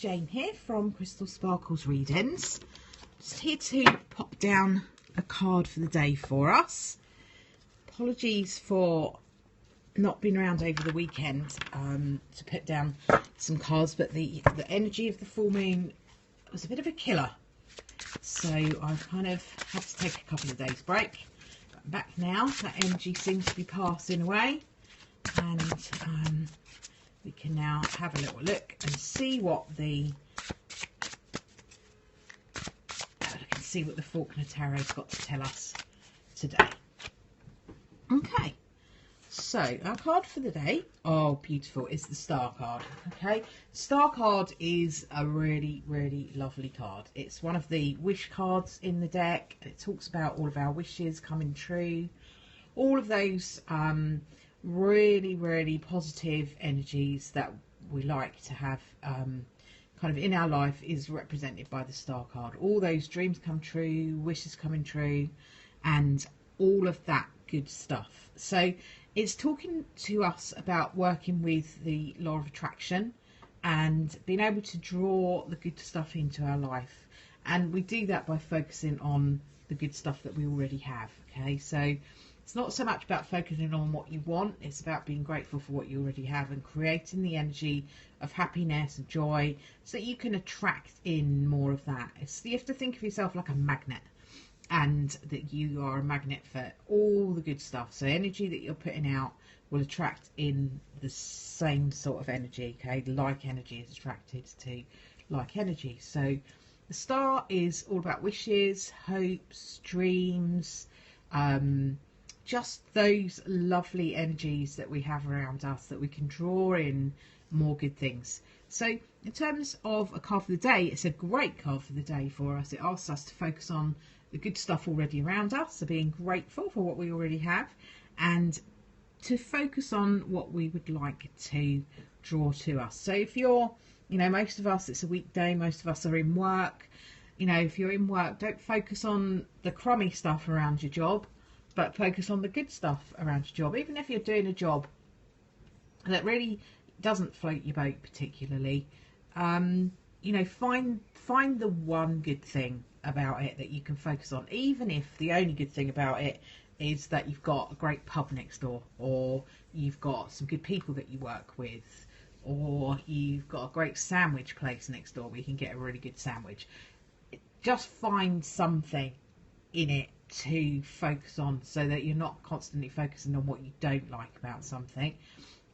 Jane here from Crystal Sparkles Readings. Just here to pop down a card for the day for us. Apologies for not being around over the weekend to put down some cards, but the energy of the full moon was a bit of a killer. So I've kind of had to take a couple of days break. But I'm back now. That energy seems to be passing away. And we can now have a little look and see what the Faulkner Tarot's got to tell us today. Okay, so our card for the day, oh beautiful, is the Star card. Okay, Star card is a really, really lovely card. It's one of the wish cards in the deck. It talks about all of our wishes coming true, all of those really, really positive energies that we like to have kind of in our life is represented by the Star card. All those dreams come true, wishes coming true, and all of that good stuff. So it's talking to us about working with the law of attraction and being able to draw the good stuff into our life. And we do that by focusing on the good stuff that we already have. Okay, so it's not so much about focusing on what you want, it's about being grateful for what you already have and creating the energy of happiness and joy so that you can attract in more of that. You have to think of yourself like a magnet, and that you are a magnet for all the good stuff. So energy that you're putting out will attract in the same sort of energy. Okay, like energy is attracted to like energy. So the Star is all about wishes, hopes, dreams, just those lovely energies that we have around us that we can draw in more good things. So in terms of a card for the day, it's a great card for the day for us. It asks us to focus on the good stuff already around us, so being grateful for what we already have, and to focus on what we would like to draw to us. So if you're, most of us, it's a weekday, most of us are in work. If you're in work, don't focus on the crummy stuff around your job, but focus on the good stuff around your job. Even if you're doing a job that really doesn't float your boat particularly, find the one good thing about it that you can focus on, even if the only good thing about it is that you've got a great pub next door, or you've got some good people that you work with, or you've got a great sandwich place next door where you can get a really good sandwich. Just find something in it to focus on so that you're not constantly focusing on what you don't like about something.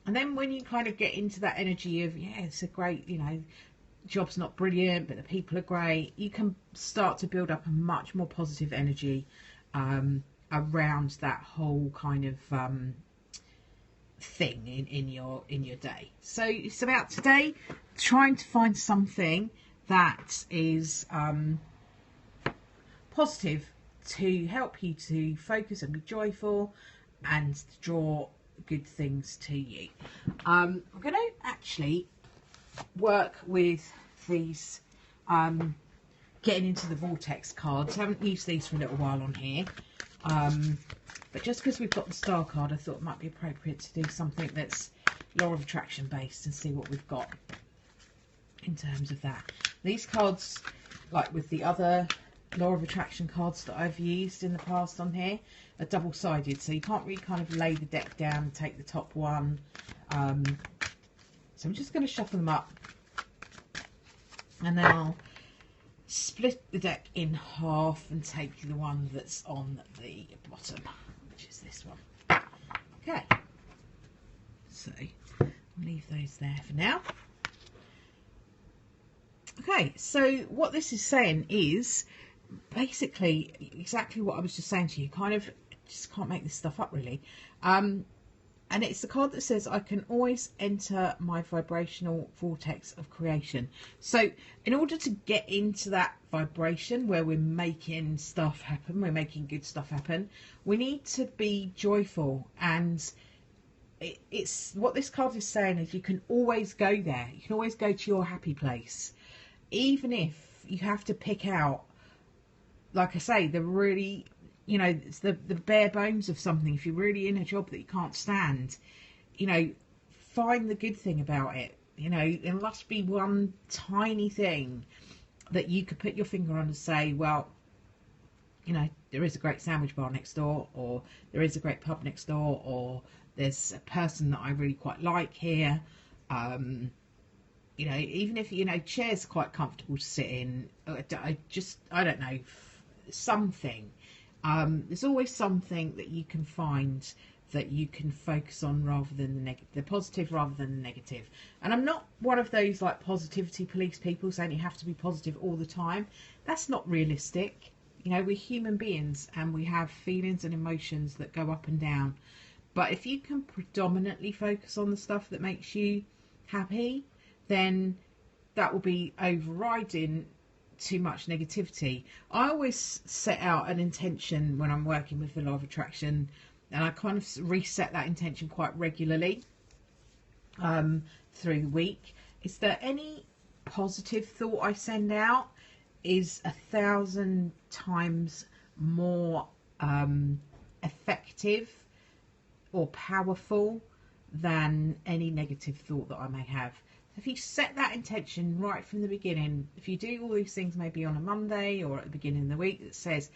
And then when you kind of get into that energy of, yeah, it's a great, job's not brilliant, but the people are great, you can start to build up a much more positive energy around that whole kind of thing in your day. So it's about today trying to find something that is positive to help you to focus and be joyful and to draw good things to you. I'm going to actually work with these getting into the vortex cards. I haven't used these for a little while on here, but just because we've got the Star card, I thought it might be appropriate to do something that's law of attraction based and see what we've got in terms of that. These cards, like with the other law of attraction cards that I've used in the past on here, are double-sided, so you can't really kind of lay the deck down and take the top one. So I'm just going to shuffle them up, and then I'll split the deck in half and take the one that's on the bottom, which is this one. Okay, so I'll leave those there for now. Okay, so what this is saying is basically exactly what I was just saying to you. Kind of just can't make this stuff up really. And it's the card that says I can always enter my vibrational vortex of creation. So in order to get into that vibration where we're making stuff happen, we're making good stuff happen, we need to be joyful. And it's what this card is saying is you can always go there. You can always go to your happy place, even if you have to pick out, like I say, the really, it's the bare bones of something. If you're really in a job that you can't stand, find the good thing about it. You know, there must be one tiny thing that you could put your finger on and say, well, you know, there is a great sandwich bar next door, or there is a great pub next door, or there's a person that I really quite like here. You know, even if, you know, chairs are quite comfortable to sit in, I don't know, something. There's always something that you can find that you can focus on rather than the positive rather than the negative. And I'm not one of those like positivity police people saying you have to be positive all the time. That's not realistic. You know, we're human beings and we have feelings and emotions that go up and down. But if you can predominantly focus on the stuff that makes you happy, then that will be overriding too much negativity. I always set out an intention when I'm working with the law of attraction, and I kind of reset that intention quite regularly through the week. Is that any positive thought I send out is 1,000 times more effective or powerful than any negative thought that I may have. So if you set that intention right from the beginning, if you do all these things maybe on a Monday or at the beginning of the week that says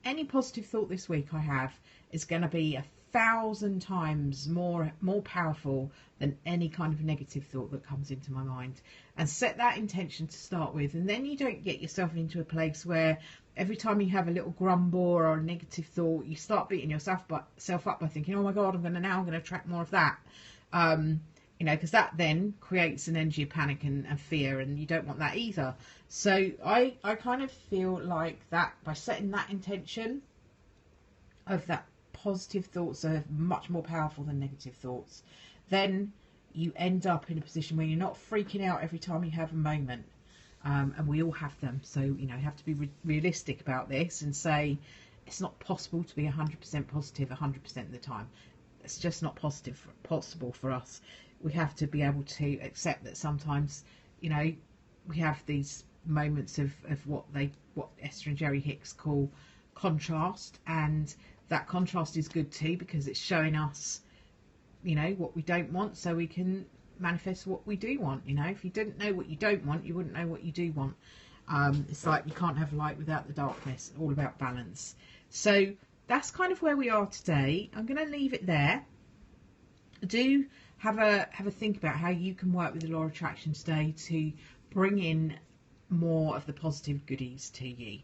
any positive thought this week I have is going to be 1,000 times more powerful than any kind of negative thought that comes into my mind, and set that intention to start with, and then you don't get yourself into a place where every time you have a little grumble or a negative thought, you start beating yourself up by thinking, oh my god, I'm going to attract more of that. You know, because that then creates an energy of panic and fear, and you don't want that either. So I kind of feel like that by setting that intention of that positive thoughts are much more powerful than negative thoughts, then you end up in a position where you're not freaking out every time you have a moment. And we all have them. So, you know, you have to be realistic about this and say it's not possible to be 100% positive 100% of the time. It's just not possible for us. We have to be able to accept that sometimes, you know, we have these moments of what Esther and Jerry Hicks call contrast, and that contrast is good too, because it's showing us, you know, what we don't want so we can manifest what we do want. You know, if you didn't know what you don't want, you wouldn't know what you do want. It's like you can't have light without the darkness. All about balance. So that's kind of where we are today. I'm going to leave it there. Do have a think about how you can work with the law of attraction today to bring in more of the positive goodies to you.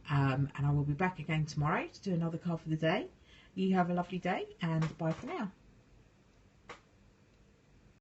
And I will be back again tomorrow to do another card for the day. You have a lovely day, and bye for now.